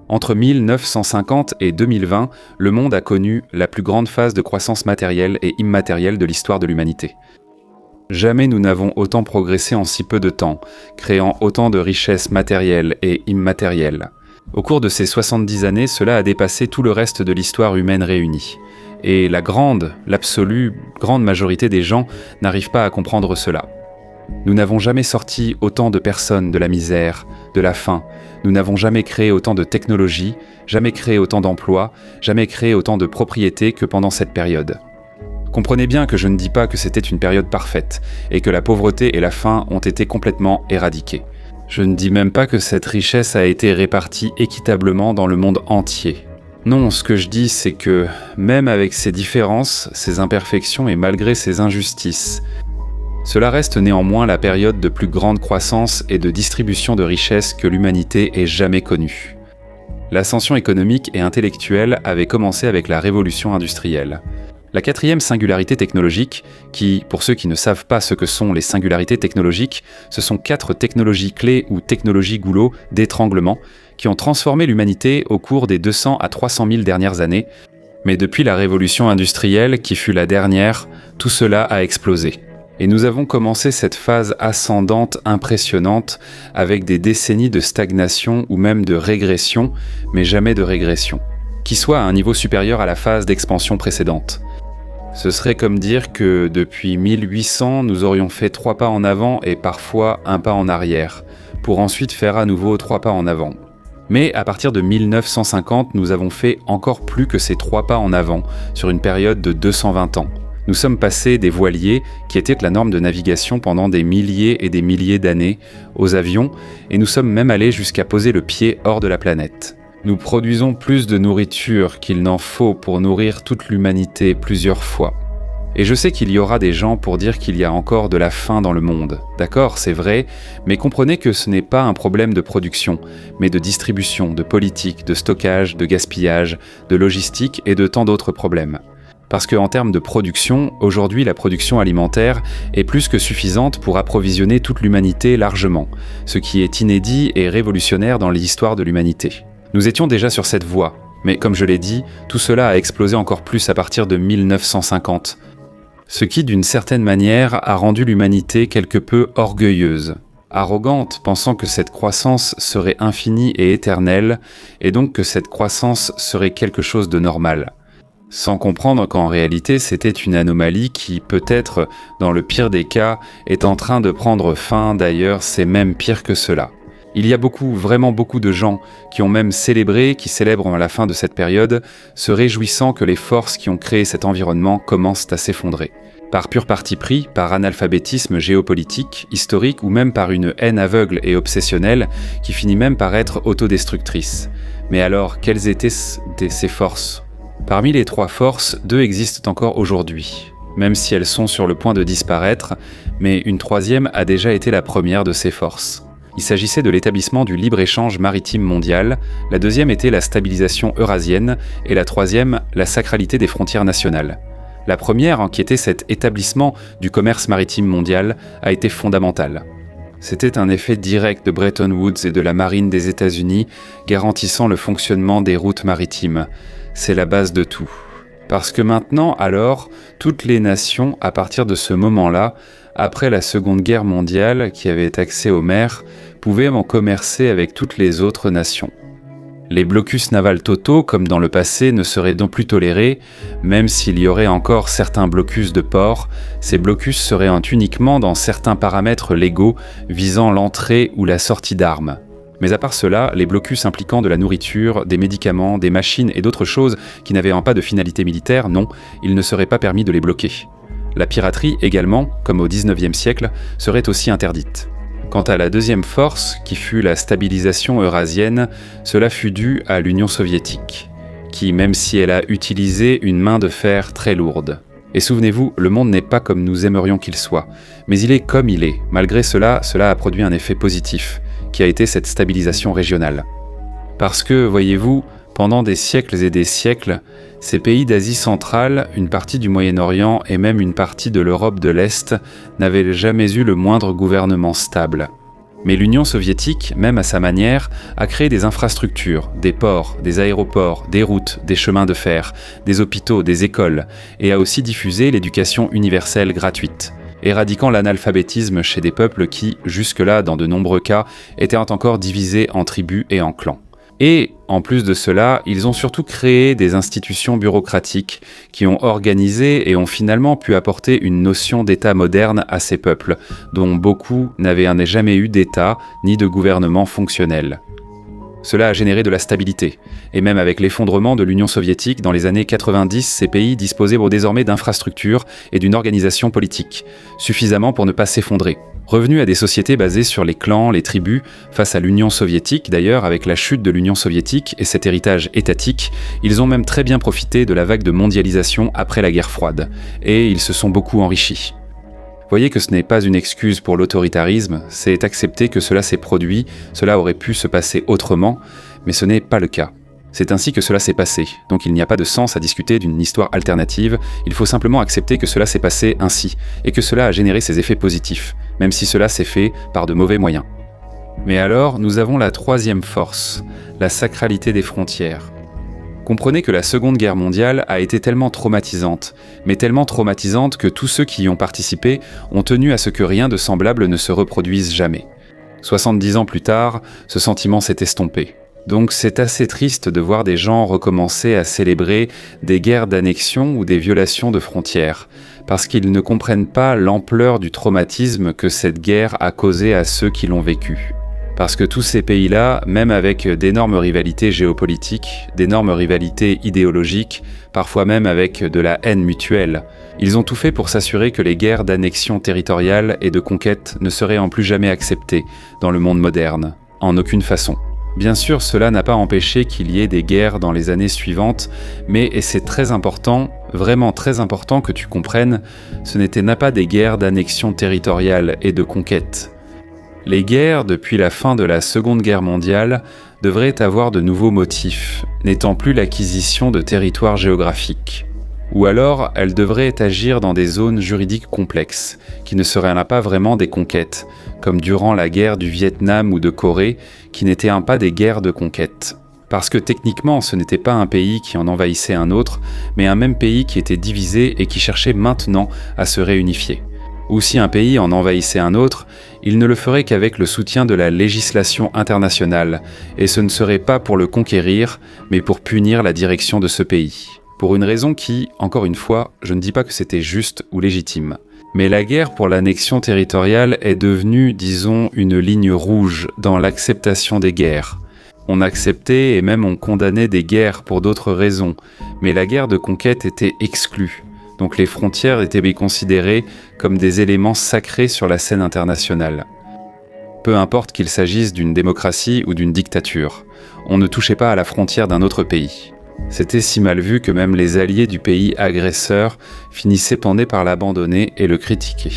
Entre 1950 et 2020, le monde a connu la plus grande phase de croissance matérielle et immatérielle de l'histoire de l'humanité. Jamais nous n'avons autant progressé en si peu de temps, créant autant de richesses matérielles et immatérielles. Au cours de ces 70 années, cela a dépassé tout le reste de l'histoire humaine réunie. Et l'absolue grande majorité des gens n'arrivent pas à comprendre cela. Nous n'avons jamais sorti autant de personnes de la misère, de la faim. Nous n'avons jamais créé autant de technologies, jamais créé autant d'emplois, jamais créé autant de propriétés que pendant cette période. Comprenez bien que je ne dis pas que c'était une période parfaite et que la pauvreté et la faim ont été complètement éradiquées. Je ne dis même pas que cette richesse a été répartie équitablement dans le monde entier. Non, ce que je dis, c'est que, même avec ces différences, ces imperfections et malgré ces injustices, cela reste néanmoins la période de plus grande croissance et de distribution de richesses que l'humanité ait jamais connue. L'ascension économique et intellectuelle avait commencé avec la révolution industrielle. La quatrième singularité technologique, qui, pour ceux qui ne savent pas ce que sont les singularités technologiques, ce sont 4 technologies clés ou technologies goulot d'étranglement qui ont transformé l'humanité au cours des 200 à 300 000 dernières années. Mais depuis la révolution industrielle, qui fut la dernière, tout cela a explosé. Et nous avons commencé cette phase ascendante impressionnante avec des décennies de stagnation ou même de régression, mais jamais de régression, qui soit à un niveau supérieur à la phase d'expansion précédente. Ce serait comme dire que depuis 1800, nous aurions fait 3 pas en avant et parfois 1 pas en arrière, pour ensuite faire à nouveau 3 pas en avant. Mais à partir de 1950, nous avons fait encore plus que ces 3 pas en avant, sur une période de 220 ans. Nous sommes passés des voiliers, qui étaient la norme de navigation pendant des milliers et des milliers d'années, aux avions, et nous sommes même allés jusqu'à poser le pied hors de la planète. Nous produisons plus de nourriture qu'il n'en faut pour nourrir toute l'humanité plusieurs fois. Et je sais qu'il y aura des gens pour dire qu'il y a encore de la faim dans le monde. D'accord, c'est vrai, mais comprenez que ce n'est pas un problème de production, mais de distribution, de politique, de stockage, de gaspillage, de logistique et de tant d'autres problèmes. Parce qu'en termes de production, aujourd'hui la production alimentaire est plus que suffisante pour approvisionner toute l'humanité largement, ce qui est inédit et révolutionnaire dans l'histoire de l'humanité. Nous étions déjà sur cette voie, mais comme je l'ai dit, tout cela a explosé encore plus à partir de 1950. Ce qui, d'une certaine manière, a rendu l'humanité quelque peu orgueilleuse, arrogante, pensant que cette croissance serait infinie et éternelle, et donc que cette croissance serait quelque chose de normal. Sans comprendre qu'en réalité, c'était une anomalie qui, peut-être, dans le pire des cas, est en train de prendre fin, d'ailleurs, c'est même pire que cela. Il y a vraiment beaucoup de gens qui ont même célébré, qui célèbrent à la fin de cette période, se réjouissant que les forces qui ont créé cet environnement commencent à s'effondrer. Par pur parti pris, par analphabétisme géopolitique, historique ou même par une haine aveugle et obsessionnelle qui finit même par être autodestructrice. Mais alors, quelles étaient ces forces ? Parmi les 3 forces, 2 existent encore aujourd'hui, même si elles sont sur le point de disparaître, mais une 3e a déjà été la première de ces forces. Il s'agissait de l'établissement du libre-échange maritime mondial, la 2e était la stabilisation eurasienne, et la 3e, la sacralité des frontières nationales. La première, qui était cet établissement du commerce maritime mondial, a été fondamentale. C'était un effet direct de Bretton Woods et de la marine des États-Unis, garantissant le fonctionnement des routes maritimes. C'est la base de tout. Parce que maintenant, alors, toutes les nations, à partir de ce moment-là, après la Seconde Guerre mondiale, qui avait accès aux mers, pouvaient en commercer avec toutes les autres nations. Les blocus navals totaux, comme dans le passé, ne seraient donc plus tolérés, même s'il y aurait encore certains blocus de ports, ces blocus seraient uniquement dans certains paramètres légaux visant l'entrée ou la sortie d'armes. Mais à part cela, les blocus impliquant de la nourriture, des médicaments, des machines et d'autres choses qui n'avaient pas de finalité militaire, non, il ne serait pas permis de les bloquer. La piraterie également, comme au XIXe siècle, serait aussi interdite. Quant à la 2e force, qui fut la stabilisation eurasienne, cela fut dû à l'Union soviétique, qui, même si elle a utilisé une main de fer très lourde. Et souvenez-vous, le monde n'est pas comme nous aimerions qu'il soit, mais il est comme il est. Malgré cela, cela a produit un effet positif, qui a été cette stabilisation régionale. Parce que, voyez-vous, pendant des siècles et des siècles, ces pays d'Asie centrale, une partie du Moyen-Orient et même une partie de l'Europe de l'Est n'avaient jamais eu le moindre gouvernement stable. Mais l'Union soviétique, même à sa manière, a créé des infrastructures, des ports, des aéroports, des routes, des chemins de fer, des hôpitaux, des écoles, et a aussi diffusé l'éducation universelle gratuite, éradiquant l'analphabétisme chez des peuples qui, jusque-là, dans de nombreux cas, étaient encore divisés en tribus et en clans. Et, en plus de cela, ils ont surtout créé des institutions bureaucratiques qui ont organisé et ont finalement pu apporter une notion d'État moderne à ces peuples, dont beaucoup n'avaient jamais eu d'État ni de gouvernement fonctionnel. Cela a généré de la stabilité, et même avec l'effondrement de l'Union soviétique dans les années 90, ces pays disposaient désormais d'infrastructures et d'une organisation politique, suffisamment pour ne pas s'effondrer. Revenus à des sociétés basées sur les clans, les tribus, face à l'Union soviétique d'ailleurs, avec la chute de l'Union soviétique et cet héritage étatique, ils ont même très bien profité de la vague de mondialisation après la guerre froide, et ils se sont beaucoup enrichis. Voyez que ce n'est pas une excuse pour l'autoritarisme, c'est accepter que cela s'est produit, cela aurait pu se passer autrement, mais ce n'est pas le cas. C'est ainsi que cela s'est passé, donc il n'y a pas de sens à discuter d'une histoire alternative, il faut simplement accepter que cela s'est passé ainsi, et que cela a généré ses effets positifs, même si cela s'est fait par de mauvais moyens. Mais alors, nous avons la troisième force, la sacralité des frontières. Comprenez que la Seconde Guerre mondiale a été tellement traumatisante, mais tellement traumatisante que tous ceux qui y ont participé ont tenu à ce que rien de semblable ne se reproduise jamais. 70 ans plus tard, ce sentiment s'est estompé. Donc c'est assez triste de voir des gens recommencer à célébrer des guerres d'annexion ou des violations de frontières, parce qu'ils ne comprennent pas l'ampleur du traumatisme que cette guerre a causé à ceux qui l'ont vécu. Parce que tous ces pays-là, même avec d'énormes rivalités géopolitiques, d'énormes rivalités idéologiques, parfois même avec de la haine mutuelle, ils ont tout fait pour s'assurer que les guerres d'annexion territoriale et de conquête ne seraient en plus jamais acceptées dans le monde moderne, en aucune façon. Bien sûr, cela n'a pas empêché qu'il y ait des guerres dans les années suivantes, mais, et c'est très important, vraiment très important que tu comprennes, ce n'étaient pas des guerres d'annexion territoriale et de conquête. Les guerres, depuis la fin de la Seconde Guerre mondiale, devraient avoir de nouveaux motifs, n'étant plus l'acquisition de territoires géographiques. Ou alors, elles devraient agir dans des zones juridiques complexes, qui ne seraient pas vraiment des conquêtes, comme durant la guerre du Vietnam ou de Corée, qui n'étaient pas des guerres de conquête. Parce que techniquement, ce n'était pas un pays qui en envahissait un autre, mais un même pays qui était divisé et qui cherchait maintenant à se réunifier. Ou si un pays en envahissait un autre, il ne le ferait qu'avec le soutien de la législation internationale, et ce ne serait pas pour le conquérir, mais pour punir la direction de ce pays. Pour une raison qui, encore une fois, je ne dis pas que c'était juste ou légitime. Mais la guerre pour l'annexion territoriale est devenue, disons, une ligne rouge dans l'acceptation des guerres. On acceptait et même on condamnait des guerres pour d'autres raisons, mais la guerre de conquête était exclue. Donc les frontières étaient considérées comme des éléments sacrés sur la scène internationale. Peu importe qu'il s'agisse d'une démocratie ou d'une dictature, on ne touchait pas à la frontière d'un autre pays. C'était si mal vu que même les alliés du pays agresseur finissaient par l'abandonner et le critiquer.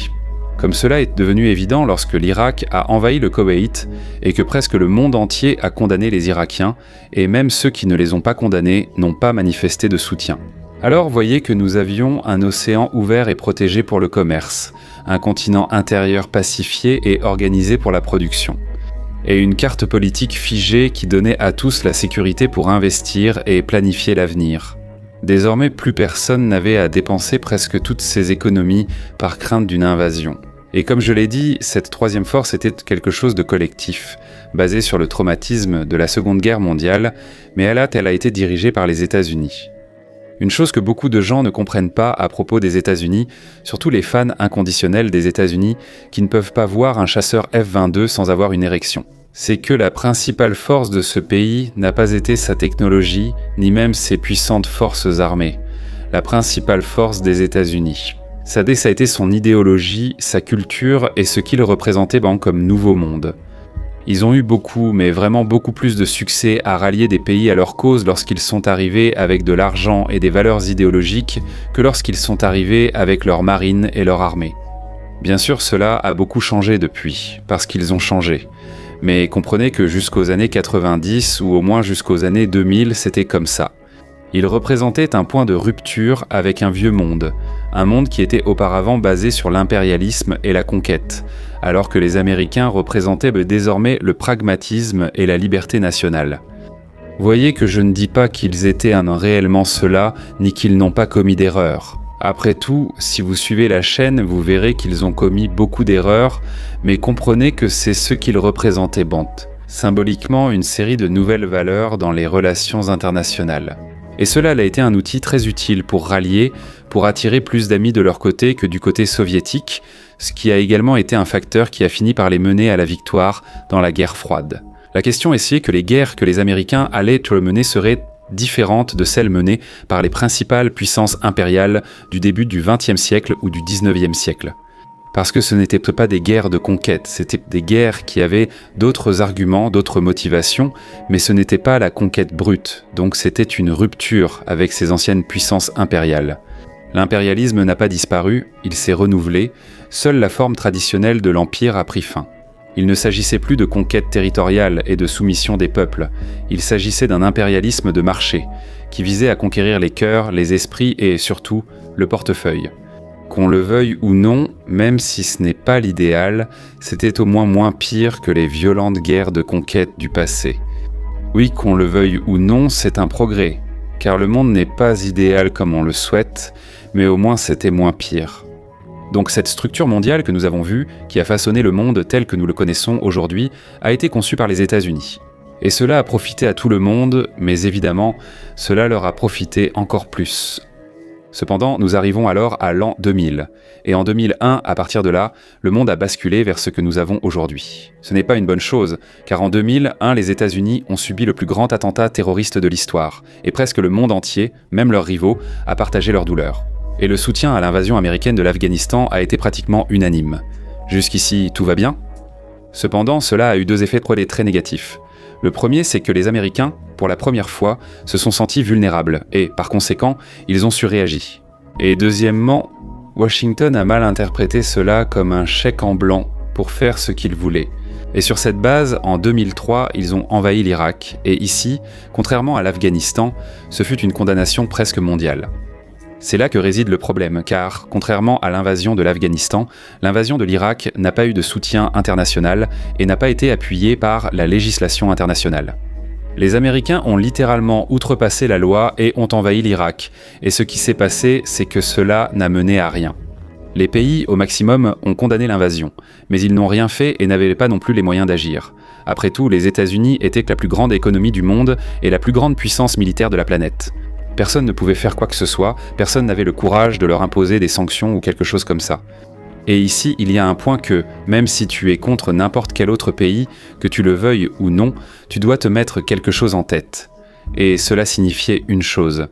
Comme cela est devenu évident lorsque l'Irak a envahi le Koweït et que presque le monde entier a condamné les Irakiens, et même ceux qui ne les ont pas condamnés n'ont pas manifesté de soutien. Alors voyez que nous avions un océan ouvert et protégé pour le commerce, un continent intérieur pacifié et organisé pour la production, et une carte politique figée qui donnait à tous la sécurité pour investir et planifier l'avenir. Désormais, plus personne n'avait à dépenser presque toutes ses économies par crainte d'une invasion. Et comme je l'ai dit, cette troisième force était quelque chose de collectif, basé sur le traumatisme de la Seconde Guerre mondiale, mais elle a été dirigée par les États-Unis. Une chose que beaucoup de gens ne comprennent pas à propos des États-Unis, surtout les fans inconditionnels des États-Unis qui ne peuvent pas voir un chasseur F-22 sans avoir une érection, c'est que la principale force de ce pays n'a pas été sa technologie, ni même ses puissantes forces armées. La principale force des États-Unis, ça a été son idéologie, sa culture et ce qu'il représentait comme nouveau monde. Ils ont eu beaucoup, mais vraiment beaucoup plus de succès à rallier des pays à leur cause lorsqu'ils sont arrivés avec de l'argent et des valeurs idéologiques que lorsqu'ils sont arrivés avec leur marine et leur armée. Bien sûr, cela a beaucoup changé depuis, parce qu'ils ont changé. Mais comprenez que jusqu'aux années 90, ou au moins jusqu'aux années 2000, c'était comme ça. Ils représentaient un point de rupture avec un vieux monde, un monde qui était auparavant basé sur l'impérialisme et la conquête, alors que les Américains représentaient désormais le pragmatisme et la liberté nationale. Voyez que je ne dis pas qu'ils étaient réellement cela, ni qu'ils n'ont pas commis d'erreurs. Après tout, si vous suivez la chaîne, vous verrez qu'ils ont commis beaucoup d'erreurs, mais comprenez que c'est ce qu'ils représentaient symboliquement une série de nouvelles valeurs dans les relations internationales. Et cela a été un outil très utile pour rallier, pour attirer plus d'amis de leur côté que du côté soviétique, ce qui a également été un facteur qui a fini par les mener à la victoire dans la guerre froide. La question est que les guerres que les Américains allaient mener seraient différentes de celles menées par les principales puissances impériales du début du XXe siècle ou du XIXe siècle. Parce que ce n'étaient pas des guerres de conquête, c'était des guerres qui avaient d'autres arguments, d'autres motivations, mais ce n'était pas la conquête brute, donc c'était une rupture avec ces anciennes puissances impériales. L'impérialisme n'a pas disparu, il s'est renouvelé, seule la forme traditionnelle de l'empire a pris fin. Il ne s'agissait plus de conquête territoriale et de soumission des peuples, il s'agissait d'un impérialisme de marché, qui visait à conquérir les cœurs, les esprits et surtout le portefeuille. Qu'on le veuille ou non, même si ce n'est pas l'idéal, c'était au moins pire que les violentes guerres de conquête du passé. Oui, qu'on le veuille ou non, c'est un progrès, car le monde n'est pas idéal comme on le souhaite, mais au moins c'était moins pire. Donc cette structure mondiale que nous avons vue, qui a façonné le monde tel que nous le connaissons aujourd'hui, a été conçue par les États-Unis. Et cela a profité à tout le monde, mais évidemment, cela leur a profité encore plus. Cependant, nous arrivons alors à l'an 2000. Et en 2001, à partir de là, le monde a basculé vers ce que nous avons aujourd'hui. Ce n'est pas une bonne chose, car en 2001, les États-Unis ont subi le plus grand attentat terroriste de l'histoire, et presque le monde entier, même leurs rivaux, a partagé leur douleur. Et le soutien à l'invasion américaine de l'Afghanistan a été pratiquement unanime. Jusqu'ici, tout va bien ? Cependant, cela a eu deux effets très négatifs. Le premier, c'est que les Américains, pour la première fois, se sont sentis vulnérables et, par conséquent, ils ont surréagi. Et deuxièmement, Washington a mal interprété cela comme un chèque en blanc pour faire ce qu'il voulait. Et sur cette base, en 2003, ils ont envahi l'Irak. Et ici, contrairement à l'Afghanistan, ce fut une condamnation presque mondiale. C'est là que réside le problème, car, contrairement à l'invasion de l'Afghanistan, l'invasion de l'Irak n'a pas eu de soutien international et n'a pas été appuyée par la législation internationale. Les Américains ont littéralement outrepassé la loi et ont envahi l'Irak, et ce qui s'est passé, c'est que cela n'a mené à rien. Les pays, au maximum, ont condamné l'invasion, mais ils n'ont rien fait et n'avaient pas non plus les moyens d'agir. Après tout, les États-Unis étaient la plus grande économie du monde et la plus grande puissance militaire de la planète. Personne ne pouvait faire quoi que ce soit, personne n'avait le courage de leur imposer des sanctions ou quelque chose comme ça. Et ici, il y a un point que, même si tu es contre n'importe quel autre pays, que tu le veuilles ou non, tu dois te mettre quelque chose en tête. Et cela signifiait une chose.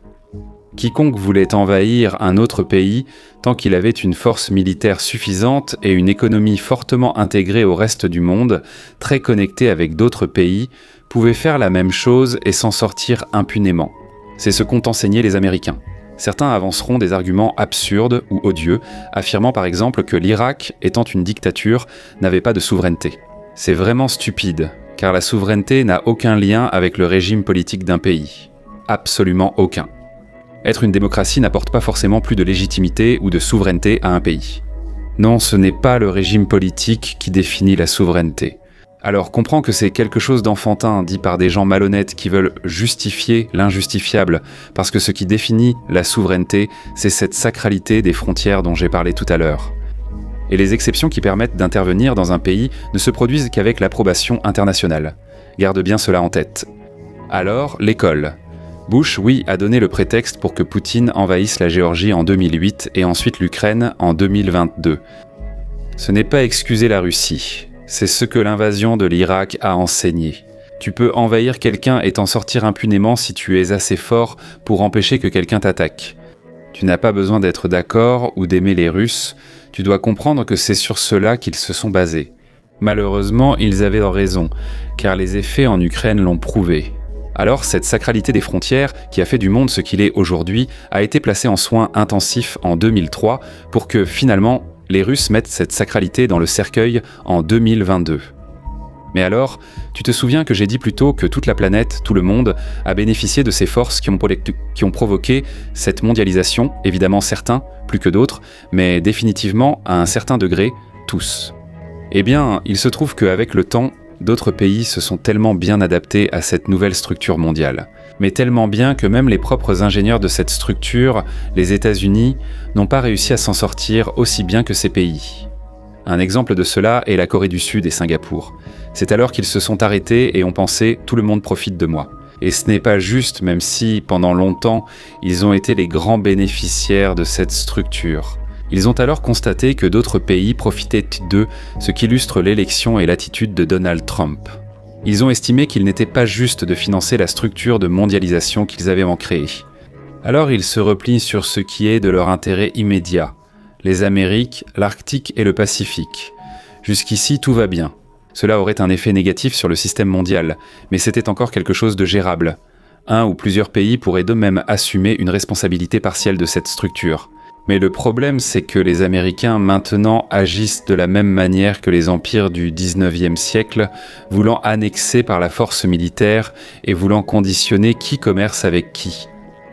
Quiconque voulait envahir un autre pays, tant qu'il avait une force militaire suffisante et une économie fortement intégrée au reste du monde, très connectée avec d'autres pays, pouvait faire la même chose et s'en sortir impunément. C'est ce qu'ont enseigné les Américains. Certains avanceront des arguments absurdes ou odieux, affirmant par exemple que l'Irak, étant une dictature, n'avait pas de souveraineté. C'est vraiment stupide, car la souveraineté n'a aucun lien avec le régime politique d'un pays. Absolument aucun. Être une démocratie n'apporte pas forcément plus de légitimité ou de souveraineté à un pays. Non, ce n'est pas le régime politique qui définit la souveraineté. Alors comprends que c'est quelque chose d'enfantin dit par des gens malhonnêtes qui veulent justifier l'injustifiable, parce que ce qui définit la souveraineté, c'est cette sacralité des frontières dont j'ai parlé tout à l'heure. Et les exceptions qui permettent d'intervenir dans un pays ne se produisent qu'avec l'approbation internationale. Garde bien cela en tête. Alors, l'école. Bush, oui, a donné le prétexte pour que Poutine envahisse la Géorgie en 2008 et ensuite l'Ukraine en 2022. Ce n'est pas excuser la Russie. C'est ce que l'invasion de l'Irak a enseigné. Tu peux envahir quelqu'un et t'en sortir impunément si tu es assez fort pour empêcher que quelqu'un t'attaque. Tu n'as pas besoin d'être d'accord ou d'aimer les Russes, tu dois comprendre que c'est sur cela qu'ils se sont basés. Malheureusement, ils avaient raison, car les effets en Ukraine l'ont prouvé. Alors, cette sacralité des frontières, qui a fait du monde ce qu'il est aujourd'hui, a été placée en soins intensifs en 2003 pour que, finalement, les Russes mettent cette sacralité dans le cercueil en 2022. Mais alors, tu te souviens que j'ai dit plus tôt que toute la planète, tout le monde, a bénéficié de ces forces qui ont provoqué cette mondialisation, évidemment certains, plus que d'autres, mais définitivement, à un certain degré, tous. Eh bien, il se trouve qu'avec le temps, d'autres pays se sont tellement bien adaptés à cette nouvelle structure mondiale. Mais tellement bien que même les propres ingénieurs de cette structure, les États-Unis, n'ont pas réussi à s'en sortir aussi bien que ces pays. Un exemple de cela est la Corée du Sud et Singapour. C'est alors qu'ils se sont arrêtés et ont pensé « tout le monde profite de moi ». Et ce n'est pas juste, même si, pendant longtemps, ils ont été les grands bénéficiaires de cette structure. Ils ont alors constaté que d'autres pays profitaient d'eux, ce qui illustre l'élection et l'attitude de Donald Trump. Ils ont estimé qu'il n'était pas juste de financer la structure de mondialisation qu'ils avaient créée. Alors ils se replient sur ce qui est de leur intérêt immédiat. Les Amériques, l'Arctique et le Pacifique. Jusqu'ici, tout va bien. Cela aurait un effet négatif sur le système mondial, mais c'était encore quelque chose de gérable. Un ou plusieurs pays pourraient d'eux-mêmes assumer une responsabilité partielle de cette structure. Mais le problème, c'est que les Américains maintenant agissent de la même manière que les empires du XIXe siècle, voulant annexer par la force militaire et voulant conditionner qui commerce avec qui.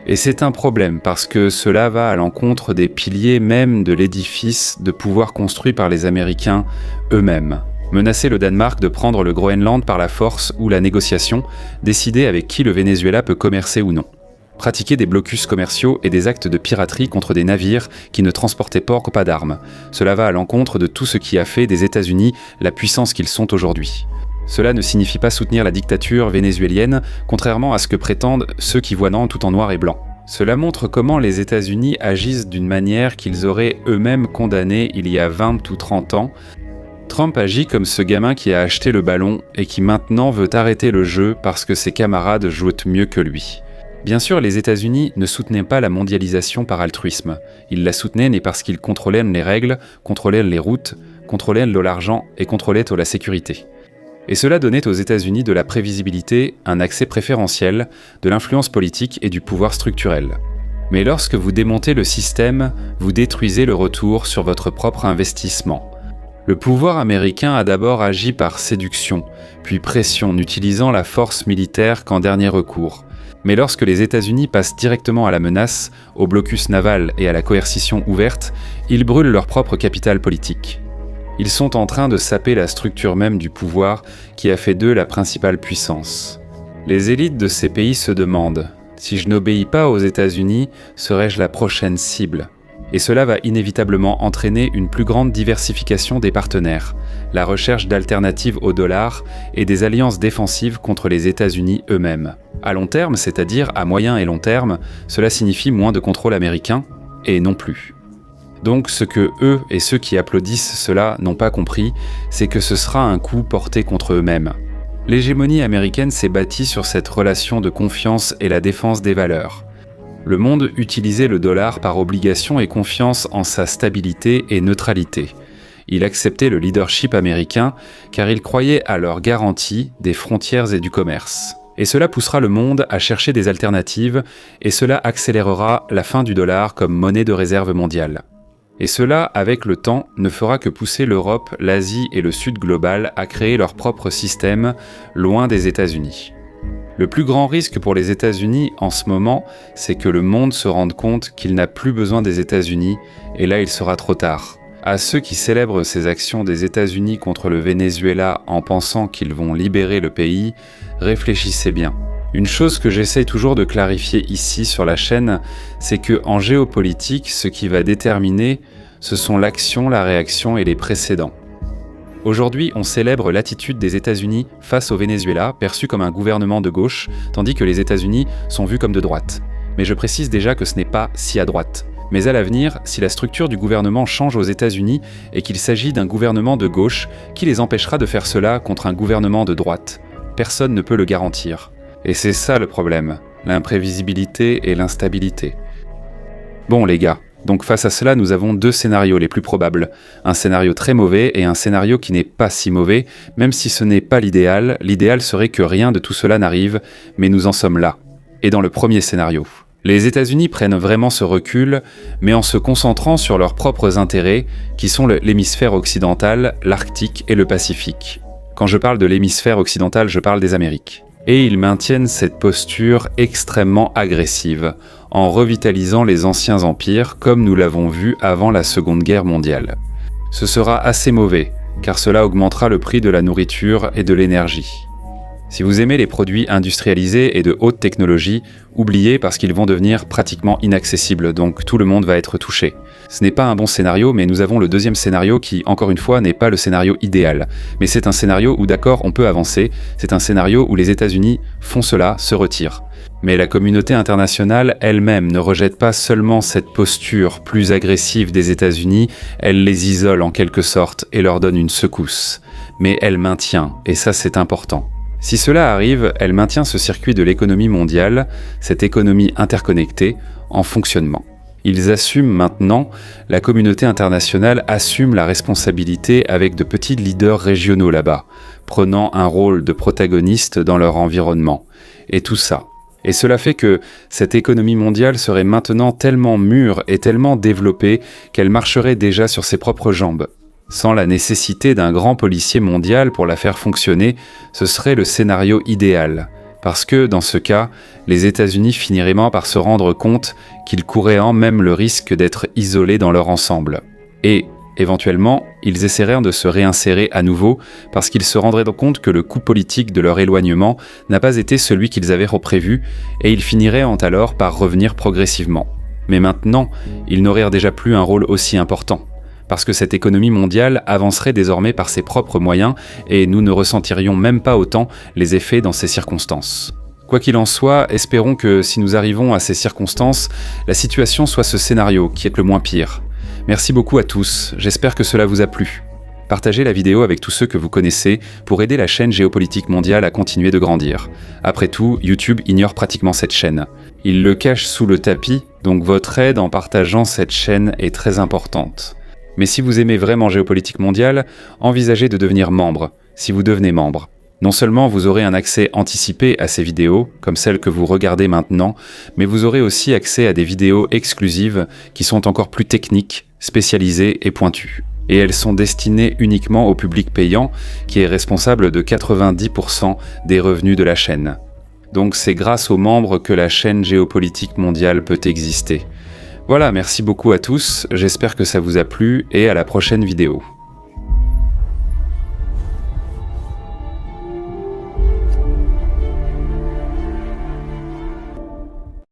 Et c'est un problème parce que cela va à l'encontre des piliers même de l'édifice de pouvoir construit par les Américains eux-mêmes. Menacer le Danemark de prendre le Groenland par la force ou la négociation, décider avec qui le Venezuela peut commercer ou non. Pratiquer des blocus commerciaux et des actes de piraterie contre des navires qui ne transportaient pas d'armes. Cela va à l'encontre de tout ce qui a fait des États-Unis la puissance qu'ils sont aujourd'hui. Cela ne signifie pas soutenir la dictature vénézuélienne, contrairement à ce que prétendent ceux qui voient tout en noir et blanc. Cela montre comment les États-Unis agissent d'une manière qu'ils auraient eux-mêmes condamnée il y a 20 ou 30 ans. Trump agit comme ce gamin qui a acheté le ballon et qui maintenant veut arrêter le jeu parce que ses camarades jouent mieux que lui. Bien sûr, les États-Unis ne soutenaient pas la mondialisation par altruisme. Ils la soutenaient parce qu'ils contrôlaient les règles, contrôlaient les routes, contrôlaient l'argent et contrôlaient la sécurité. Et cela donnait aux États-Unis de la prévisibilité, un accès préférentiel, de l'influence politique et du pouvoir structurel. Mais lorsque vous démontez le système, vous détruisez le retour sur votre propre investissement. Le pouvoir américain a d'abord agi par séduction, puis pression, n'utilisant la force militaire qu'en dernier recours. Mais lorsque les États-Unis passent directement à la menace, au blocus naval et à la coercition ouverte, ils brûlent leur propre capital politique. Ils sont en train de saper la structure même du pouvoir qui a fait d'eux la principale puissance. Les élites de ces pays se demandent « Si je n'obéis pas aux États-Unis, serai-je la prochaine cible ?» Et cela va inévitablement entraîner une plus grande diversification des partenaires, la recherche d'alternatives au dollar et des alliances défensives contre les États-Unis eux-mêmes. À long terme, c'est-à-dire à moyen et long terme, cela signifie moins de contrôle américain, et non plus. Donc ce que eux et ceux qui applaudissent cela n'ont pas compris, c'est que ce sera un coup porté contre eux-mêmes. L'hégémonie américaine s'est bâtie sur cette relation de confiance et la défense des valeurs. Le monde utilisait le dollar par obligation et confiance en sa stabilité et neutralité. Il acceptait le leadership américain car il croyait à leur garantie des frontières et du commerce. Et cela poussera le monde à chercher des alternatives et cela accélérera la fin du dollar comme monnaie de réserve mondiale. Et cela, avec le temps, ne fera que pousser l'Europe, l'Asie et le Sud global à créer leur propre système, loin des États-Unis. Le plus grand risque pour les États-Unis en ce moment, c'est que le monde se rende compte qu'il n'a plus besoin des États-Unis, et là il sera trop tard. À ceux qui célèbrent ces actions des États-Unis contre le Venezuela en pensant qu'ils vont libérer le pays, réfléchissez bien. Une chose que j'essaye toujours de clarifier ici sur la chaîne, c'est que en géopolitique, ce qui va déterminer, ce sont l'action, la réaction et les précédents. Aujourd'hui, on célèbre l'attitude des États-Unis face au Venezuela, perçu comme un gouvernement de gauche, tandis que les États-Unis sont vus comme de droite. Mais je précise déjà que ce n'est pas si à droite. Mais à l'avenir, si la structure du gouvernement change aux États-Unis et qu'il s'agit d'un gouvernement de gauche, qui les empêchera de faire cela contre un gouvernement de droite ? Personne ne peut le garantir. Et c'est ça le problème, l'imprévisibilité et l'instabilité. Bon les gars, donc face à cela, nous avons deux scénarios les plus probables. Un scénario très mauvais et un scénario qui n'est pas si mauvais, même si ce n'est pas l'idéal. L'idéal serait que rien de tout cela n'arrive, mais nous en sommes là. Et dans le premier scénario, les États-Unis prennent vraiment ce recul, mais en se concentrant sur leurs propres intérêts, qui sont l'hémisphère occidental, l'Arctique et le Pacifique. Quand je parle de l'hémisphère occidental, je parle des Amériques. Et ils maintiennent cette posture extrêmement agressive, en revitalisant les anciens empires comme nous l'avons vu avant la Seconde Guerre mondiale. Ce sera assez mauvais, car cela augmentera le prix de la nourriture et de l'énergie. Si vous aimez les produits industrialisés et de haute technologie, oubliez parce qu'ils vont devenir pratiquement inaccessibles, donc tout le monde va être touché. Ce n'est pas un bon scénario, mais nous avons le deuxième scénario qui, encore une fois, n'est pas le scénario idéal. Mais c'est un scénario où d'accord, on peut avancer, c'est un scénario où les États-Unis font cela, se retirent. Mais la communauté internationale elle-même ne rejette pas seulement cette posture plus agressive des États-Unis, elle les isole en quelque sorte et leur donne une secousse. Mais elle maintient, et ça c'est important. Si cela arrive, elle maintient ce circuit de l'économie mondiale, cette économie interconnectée, en fonctionnement. Ils assument maintenant, la communauté internationale assume la responsabilité avec de petits leaders régionaux là-bas, prenant un rôle de protagoniste dans leur environnement. Et tout ça. Et cela fait que cette économie mondiale serait maintenant tellement mûre et tellement développée qu'elle marcherait déjà sur ses propres jambes. Sans la nécessité d'un grand policier mondial pour la faire fonctionner, ce serait le scénario idéal. Parce que, dans ce cas, les États-Unis finiraient par se rendre compte qu'ils couraient même le risque d'être isolés dans leur ensemble. Et, éventuellement, ils essaieraient de se réinsérer à nouveau parce qu'ils se rendraient compte que le coût politique de leur éloignement n'a pas été celui qu'ils avaient prévu et ils finiraient alors par revenir progressivement. Mais maintenant, ils n'auraient déjà plus un rôle aussi important. Parce que cette économie mondiale avancerait désormais par ses propres moyens et nous ne ressentirions même pas autant les effets dans ces circonstances. Quoi qu'il en soit, espérons que si nous arrivons à ces circonstances, la situation soit ce scénario qui est le moins pire. Merci beaucoup à tous, j'espère que cela vous a plu. Partagez la vidéo avec tous ceux que vous connaissez pour aider la chaîne Géopolitique Mondiale à continuer de grandir. Après tout, YouTube ignore pratiquement cette chaîne. Il le cache sous le tapis, donc votre aide en partageant cette chaîne est très importante. Mais si vous aimez vraiment Géopolitique Mondiale, envisagez de devenir membre, si vous devenez membre. Non seulement vous aurez un accès anticipé à ces vidéos, comme celles que vous regardez maintenant, mais vous aurez aussi accès à des vidéos exclusives qui sont encore plus techniques, spécialisées et pointues. Et elles sont destinées uniquement au public payant, qui est responsable de 90% des revenus de la chaîne. Donc c'est grâce aux membres que la chaîne Géopolitique Mondiale peut exister. Voilà, merci beaucoup à tous, j'espère que ça vous a plu et à la prochaine vidéo.